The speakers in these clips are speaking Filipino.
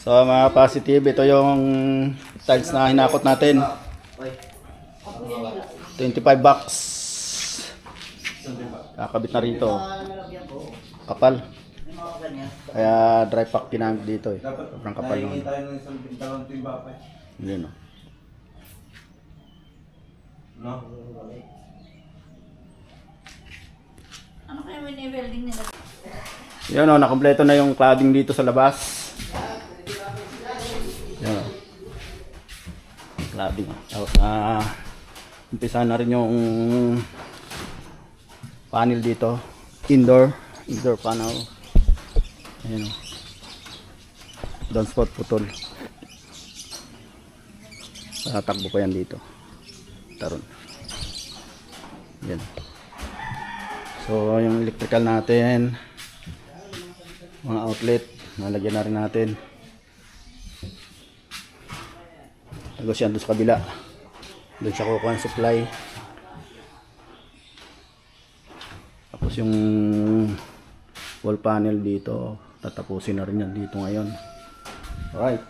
So mga positive, ito yung tiles na hinakot natin. 25 bucks. Kakabit na rito. Kapal. Kaya dry pack kinamit dito eh. Sobrang kapal naman. Hindi no. Ano kaya wini-welding nila? Yan o, nakompleto na yung cladding dito sa labas. Yan o. Cladding. Tapos na umpisa na rin yung panel dito. Indoor panel. Ayan o. Downspout putol. Tatakbo pa yan dito. Taron. Yan. So yung electrical natin, mga outlet, nalagyan na rin natin. Tapos yan doon sa kabila. Doon siya kukuha ng supply. Tapos yung wall panel dito, tatapusin na rin yan dito ngayon. Alright.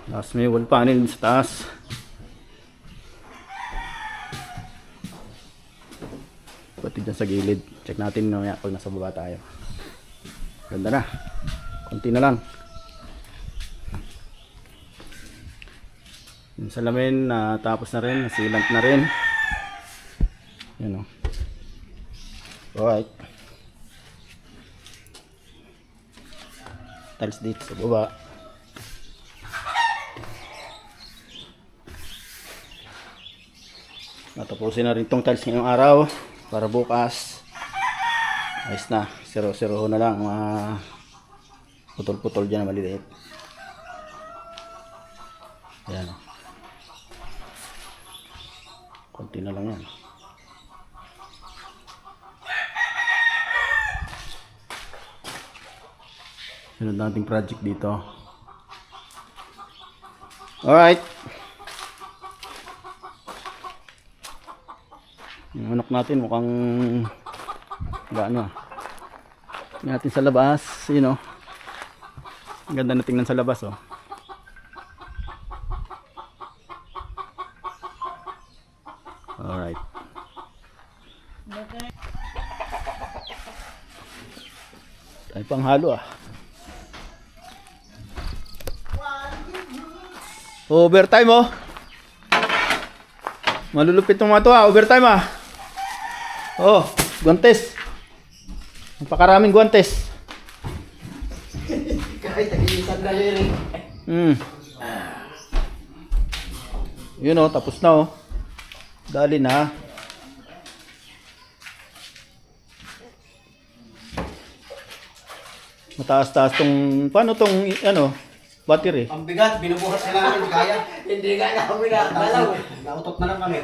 Tapos may wall panel sa taas. Pati dyan sa gilid. Check natin mamaya pag nasa baba tayo. Ganda na. Konti na lang. Yung salamin tapos na rin. Nasilant na rin. Yan o. Alright. Tiles dito sa baba. Natapusin na rin tong tiles ngayong araw. Para bukas ayos na, 0-0 na lang, mga putol-putol dyan na maliliit. Ayan, konti na lang yan. Sunod nating project dito. Alright, yung manok natin mukhang gaano natin sa labas, you know. Ang ganda na tingnan sa labas oh. Alright. Ay pang halo ah. Overtime oh. Malulupit ng mga to ah, overtime ah. Oh, guantes. Napakaraming guantes. Kahit nag-iisang daliri. Yun oh, tapos na oh. Dali na. Mataas-taas tong, paano tong, ano, battery? Ang bigat, binubuhat na namin, kaya. Hindi ka namin nakakalaw. Nautot na lang kami.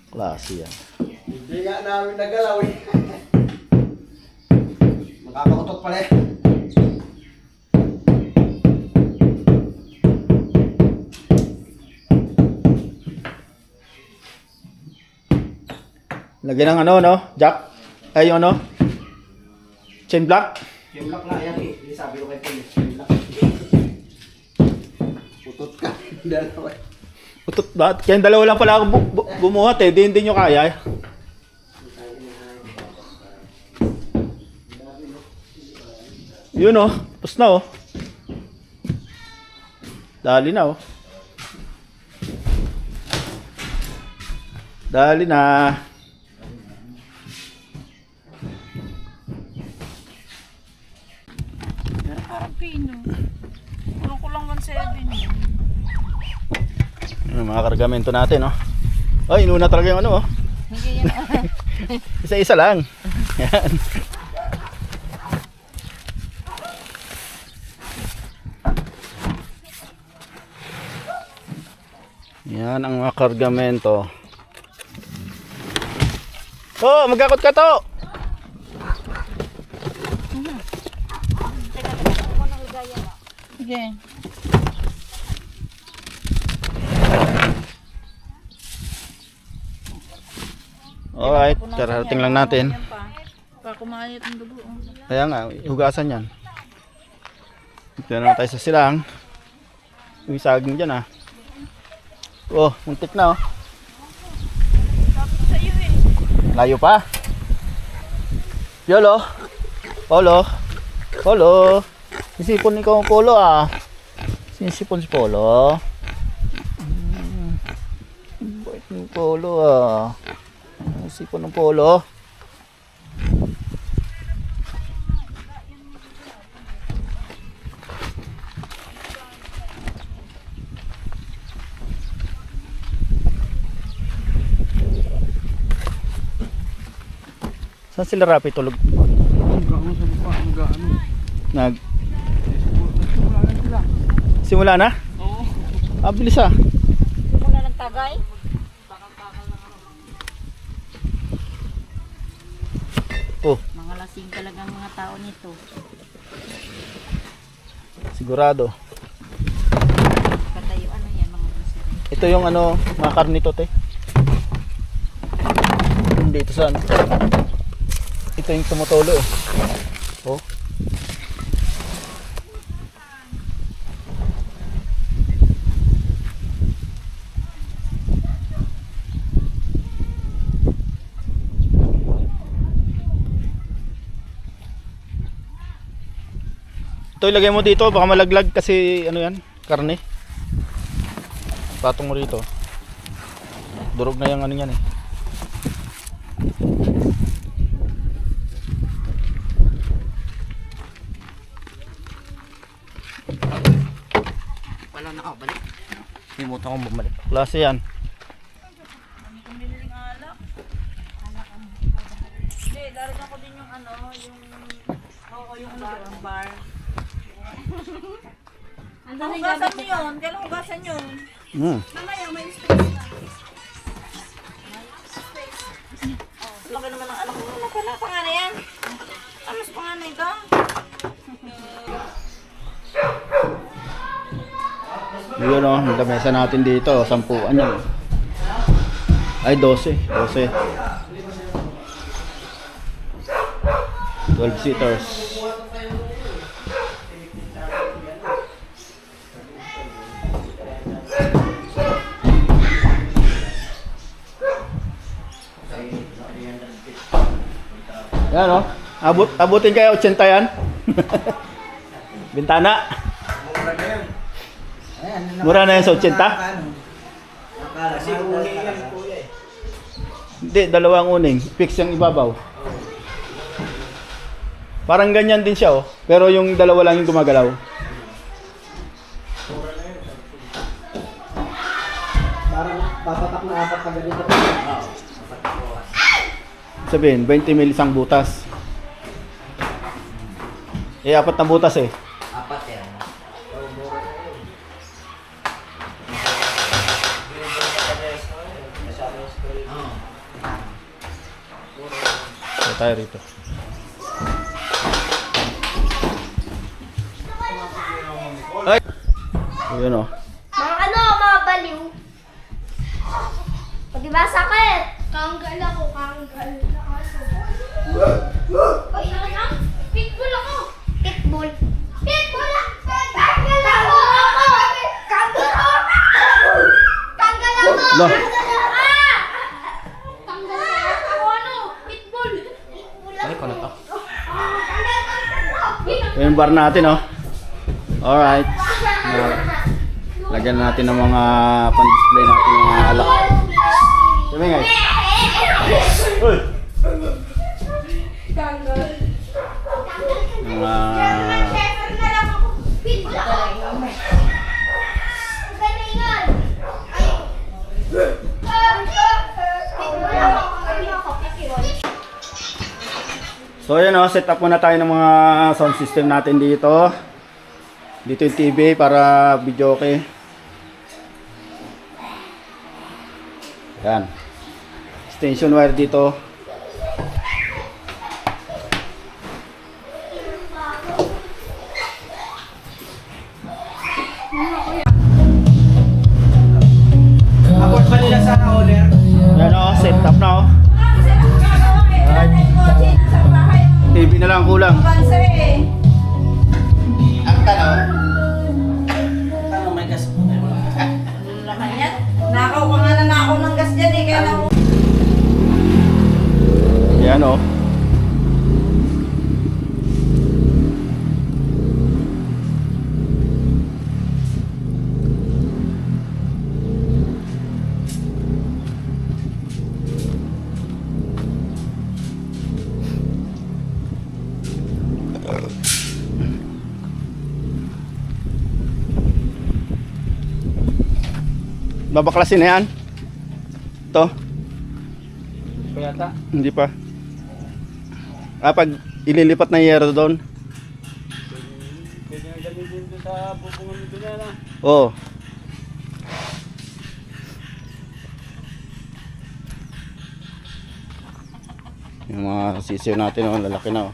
Klase yan. Hindi nga namin nagalaw eh. Makakautot pala eh. Lagyan ng ano, no? Jack? Ay, yung ano? Chain block? Yung lock na yan eh. Hindi sabi ko kay Police. Yung lock. Utot ka. Dalawa eh. Utot ba? Kaya dalawa lang pala ako bumuhat eh. Hindi nyo kaya. Yun oh. Tapos na oh. Dali na oh. Dali na. Parang pino. Kulong ko lang 1.7 yun. Yung mga kargamento natin oh. Ay, inuna talaga yung ano oh. Hindi yan. Isa-isa lang. Yan. Yan ang mga kargamento. Oh, magkakot ka to. Sige. Alright, kararating lang natin. Baka kumain itong dugo. Kaya nga, hugasan yan. Ito na naman tayo sa silang. Yung saging dyan ah. Oh, muntik na oh. Dapat sa'yo eh. Layo pa. Yolo. Polo. Polo. Sisipon ikaw ang polo ah. Sinisipon si polo. Bait ng polo ah. Sisipon ng polo. Saan sila Rapi tulog? Nag Simula na? Oo. Ah, bilis ah. Simula ng tagay. Oh, Mga lasing talaga ang mga tao nito. sigurado. Patayo ano yan mga lasing. Ito yung ano, mga karnito te. Hindi ito saan. Ito yung tumutulo eh. Oh. Ito ilagay mo dito, baka malaglag kasi ano yan, karne. Patong mo rito. Durog na yung ano yan eh. Wala na ako, balik. Limutan kong bumalik. Klase yan. Kami kumiling alak. Hindi, lalagyan ko din yung ano, yung yung ano, bar. Hugasan mo yun. Kailan hugasan yun? Mamaya, may space na. Laki naman ang anak mo. Ano pala? Panganay yan? Ano sa panganay ka? Yun o, ang lamesa natin dito, 10 yan. Ay, 12. 12 seaters. Yan o, abutin kayo 80 yan. Bintana. Mura na yan sa 80? Kasi uling yan, kuya eh. Hindi, dalawang uning. Fix yung ibabaw. Parang ganyan din siya oh. Pero yung dalawa lang yung gumagalaw. Parang papatak na 4 na ganito. Sabihin, 20 mil isang butas. Eh, 4 na butas eh. 4 yan. So, tayo rito. Ay! Ayun oh. Mga ano, mga baliw. O diba sakit? Kanggal ako, kanggal. O ilan na? Pitbull ako. Pitbull. Pitbull ako. Kanggal ako. Kanggal ako. Kanggal ako. Lah. Kanggal ako. Ako ano? Pitbull. Pitbull ako. ko na to. Kanggal ako. Ito yung bar natin oh. Alright. Lagyan natin ng mga pan-display natin ng mga alak. Sabi nga. Uy! Mga So ayan o, set up muna tayo ng mga sound system natin dito. Dito yung TV para video okay. Yan. Extension wire dito. Abot pa nila sa owner. Yan o, set up na o. TV na lang kulang. Bansa eh. Ang Magkano? Magkano may gas? Ano naman yan? Nakaw ka nga na nakaw ng gas dyan eh. Kaya lang Yan oh. Babaklasin na yan. Ito. Kayata. Hindi pa. Pag ililipat na yero doon. Pwede na gamitin doon sa bubungan nito na lang. Oo. Yung mga sisiyo natin, oh, lalaki na. Oh.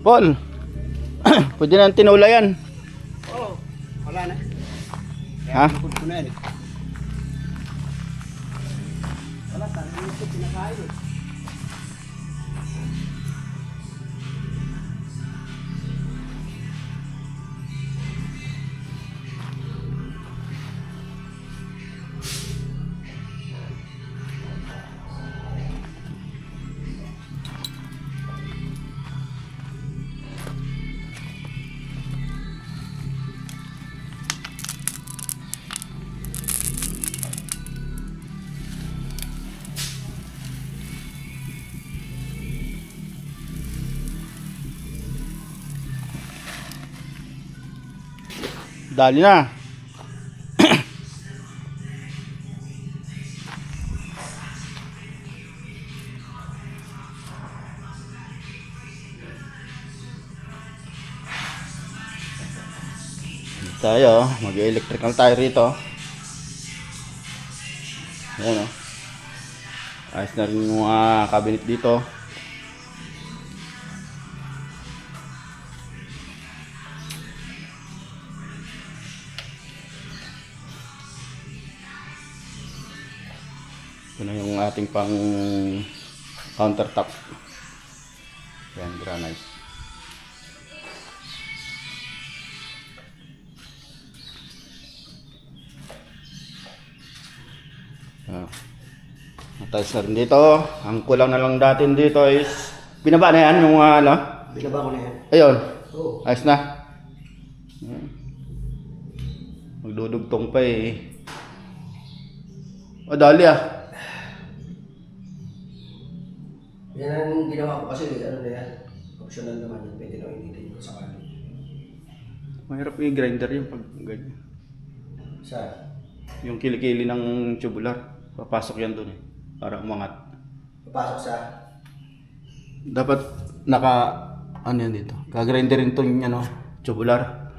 Paul, pwede na tinula yan. Oo. Wala na. Ha? Bukod ko na yan eh. Wala, saan ito pinakain eh. Dali na. Tayo, mag-electrical tayo rito. Ayan o. Ayos na rin yung mga cabinet dito. Ito na yung ating pang countertop. Ayan, granite. Matayos na rin dito. Ang kulang na lang natin dito is binaba na yan yung ano. Binaba ko na yan. Ayun. Oo. Ayos na. Magdudugtong pa eh. O dali ah. Yan ang ginawa ko kasi ano na yan. Optional naman yun. Pwede na initin ko sa kanin. Mahirap i-grinder yung pag ganyan. Sa? Yung kilikili ng tubular. Papasok yan dun eh. Para umangat. Papasok sa? Dapat naka ano yan dito. Kagrinder rin itong ano, tubular.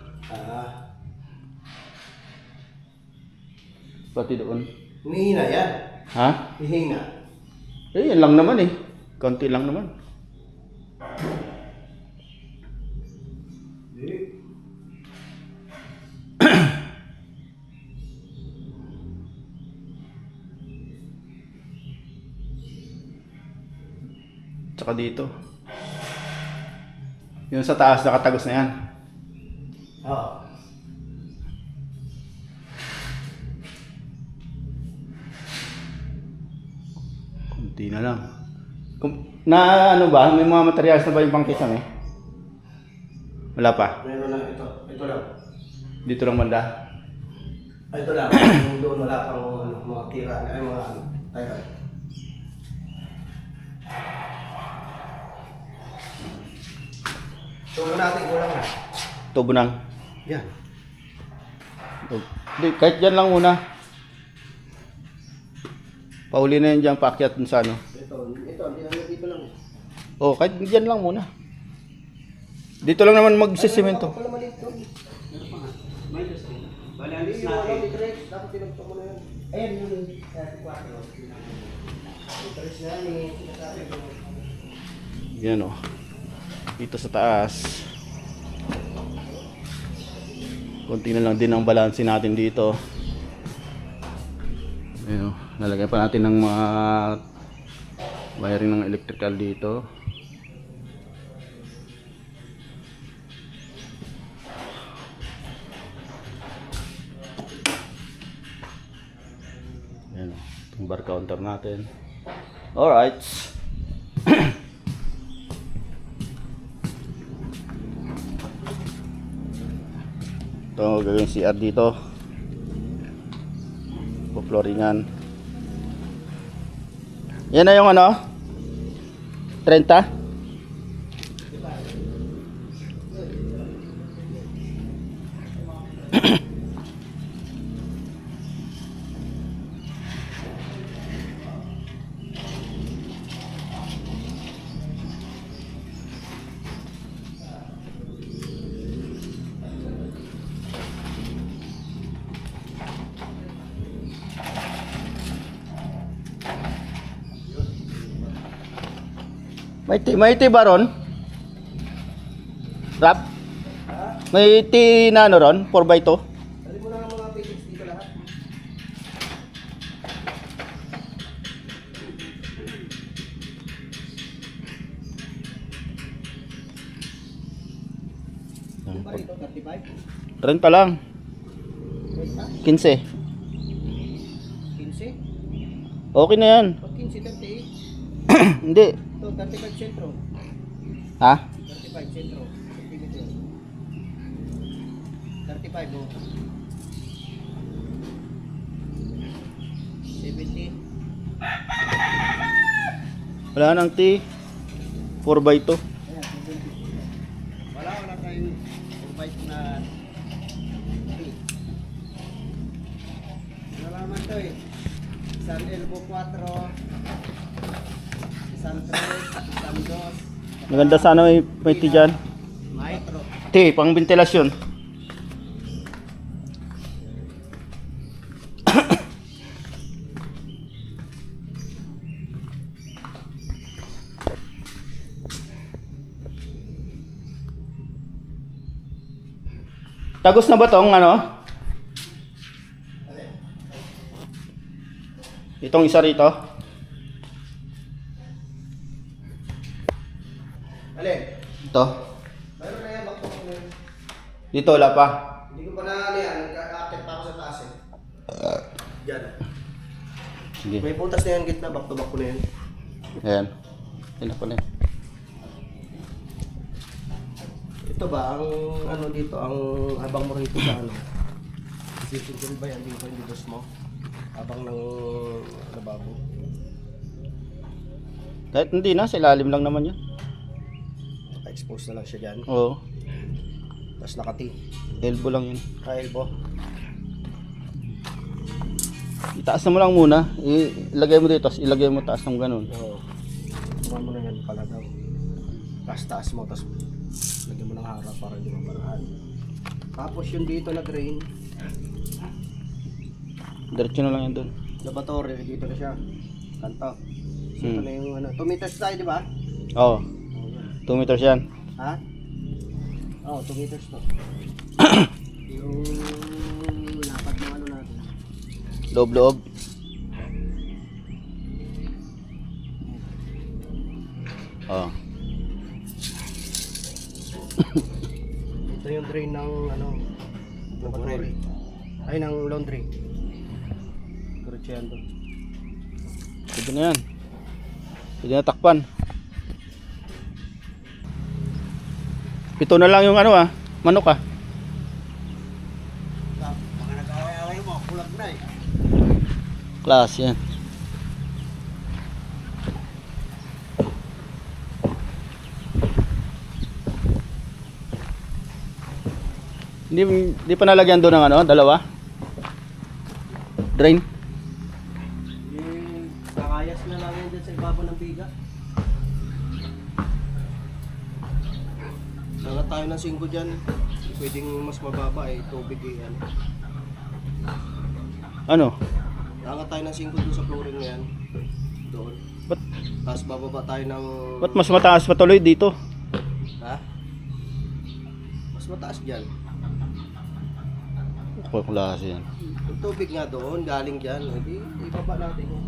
Pati doon. Humihina yan. Ha? Hihina. Eh, yan lang naman eh. Konti lang naman. Tsaka dito. Yung sa taas nakatagos na yan. Oo. Kunti na lang. Na ano ba? May mga materials na ba yung pangkisam eh? Wala pa. Meron na ito. Ito lang. Dito lang banda. Ito lang. Yung doon wala pang ano, mga tira. Ay mga ano. Tayo. So natin kulang na. Tubo nang. Yan. Hindi, kahit dyan lang muna. Pauli na yan dyan, paakyat dun sa ano. Ito, hindi naman dito lang. Oh, kahit dyan lang muna. Dito lang naman magsisimento. Wala maliit to. Meron pa nga. May just na. Bali, ang list natin. Dapat tinagto mo na yan. Ayan yung 34. Interest na yan eh. Sinasabi ko. Yan oh. Dito sa taas. Kunti na lang din ang balanse natin dito. Ayun, lalagyan pa natin ng mga Wiring ng electrical dito. Ayan, itong bar counter natin. Alright. Ito gagawin CR dito. Po-flooringan. Yan na yung ano? 30? May tea ba ron? Rap? May tea na ano ron? 4x2? Dali mo na ang mga package dito lahat. Ano ba rito? 35? 30 lang. 15. 15? Okay na yan. Pag 15, 38. Hindi. Ito, 35 sentro. Ha? 35 sentro. Centimeter. 35 oh. 70. Wala nang tea. 4x2. Ayan, 70. Wala tayong 4x na ano lang naman to eh. Isang elbow 4, isang 3, isang 2. Maganda sana may tea dyan. Maestro. Tea, pang ventilasyon. Tagos na ba tong ano? Itong isa rito. Alin? Ito. Mayroon na yan, bakit ako na yun? Dito wala pa. Hindi ko pa na ano yan, nagka-active pa ako sa taas eh. Diyan. Sige. May butas na yan, gitna, back to back ko na yan. Ayan. Ito pala yan. Ito ba, ang ano dito, ang habang mo rito sa ano? Sisigil ba yan dito yung dos mo? Habang ng lababo. Kahit hindi na, sa ilalim lang naman yan. Naka-expose na lang siya dyan. Oo. Tapos nakati. Elbow lang yun. Ka-elbow. Itaas mo lang muna. Ilagay mo dito, tapos ilagay mo taas ng ganun. Oo. Tuman mo na yan pala daw. Tapos taas mo, tapos lagyan mo ng harap para hindi maparahan. Tapos yung dito na drain, Diretso na lang yan doon. laboratory, dito na siya. Kanto. So, ito na yung ano. 2 meters tayo, di ba? Oo. 2 meters yan. Ha? Oo, 2 meters to. Yung lapad ng ano natin. Loob-loob. Oo. Ito yung drain ng ano, laboratory. Ay, ng laundry. Diretso yan doon. Pwede na yan. Pwede na takpan. 7 na lang yung ano manok Mga nag-away-away mo, kulag na eh. Class yan. Hindi pa nalagyan doon ng ano, dalawa? Drain? Kakayas na lang yan dyan sa ibabaw ng biga. Nangat tayo ng 5 dyan. Pwedeng mas mababa eh, tubig eh. Ano? Nangat tayo ng 5 doon sa flooring na yan. Doon. Ba't, Tapos bababa tayo ng... ba't mas mataas pa tuloy dito? Ha? Mas mataas dyan. Ako klase yan. Yung tubig nga doon, galing dyan. Hindi, ibaba natin yan.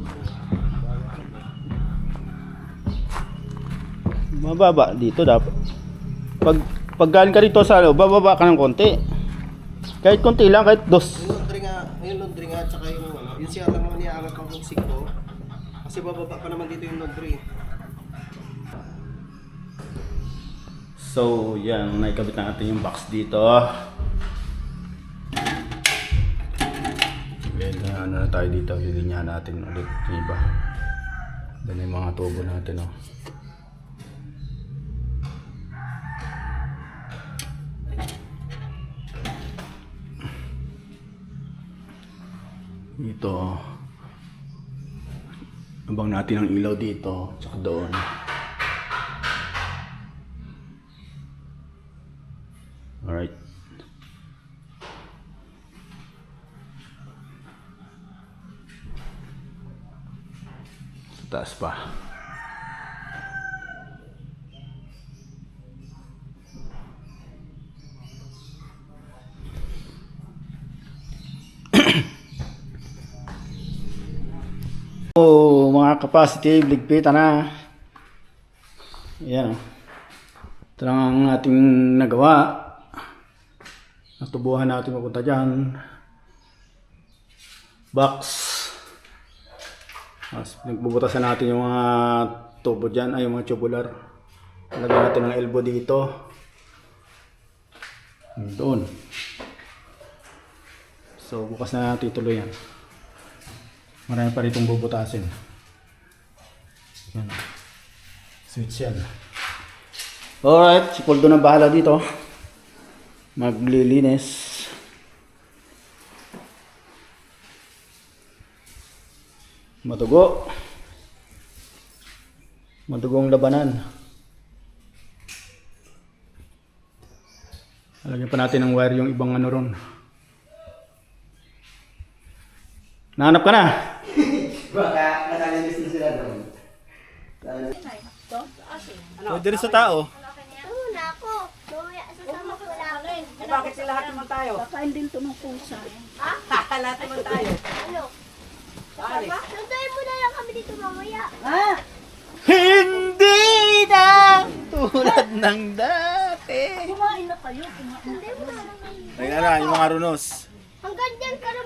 Mababa dito dapat. Pag galing ka rito sa loob, bababa ka ng konti. Kahit konti lang, kahit dos. Yung laundry nga, tsaka yung ano, yung siya lang naman iaangat ang siko. Kasi bababa pa naman dito yung laundry. So, yan, naikabit na natin yung box dito. Then, ano na tayo dito, lilinyahan natin ulit yung iba. Then, yung mga tubo natin, oh. Ito, abang natin ang ilaw dito, tsaka doon. Alright. Sa taas pa. Oh, mga capacity, ligpitan na. Ayan. Ito lang ang ating nagawa. Natubuhan natin mapunta dyan. Box. Tapos nagbubutasan natin yung mga tubo dyan, ay yung mga tubular. Lagyan natin ng elbow dito. Doon. So bukas na natin ituloy yan. Marami pa ritong bubutasin. Yan. Switch yan. Alright, si Poldo na bahala dito. Maglilinis. Matugo. Matugong labanan. Lagyan pa natin ng wire yung ibang ano ron. Nahanap ka na? Baka nakalinis na sila doon. Pwede rin sa tao. Muna ako. Mamaya sasama ko lang. Bakit sila lahat naman tayo? Kakain din to ng pusa. Lahat naman tayo. Ano? Sasama? Nantayin mo na lang kami dito mamaya. Hindi na tulad ng dati. Kumain na kayo. Kumain na. Nantayin mo na lang kami. Ayun na, yung mga runos. Hanggang dyan ka na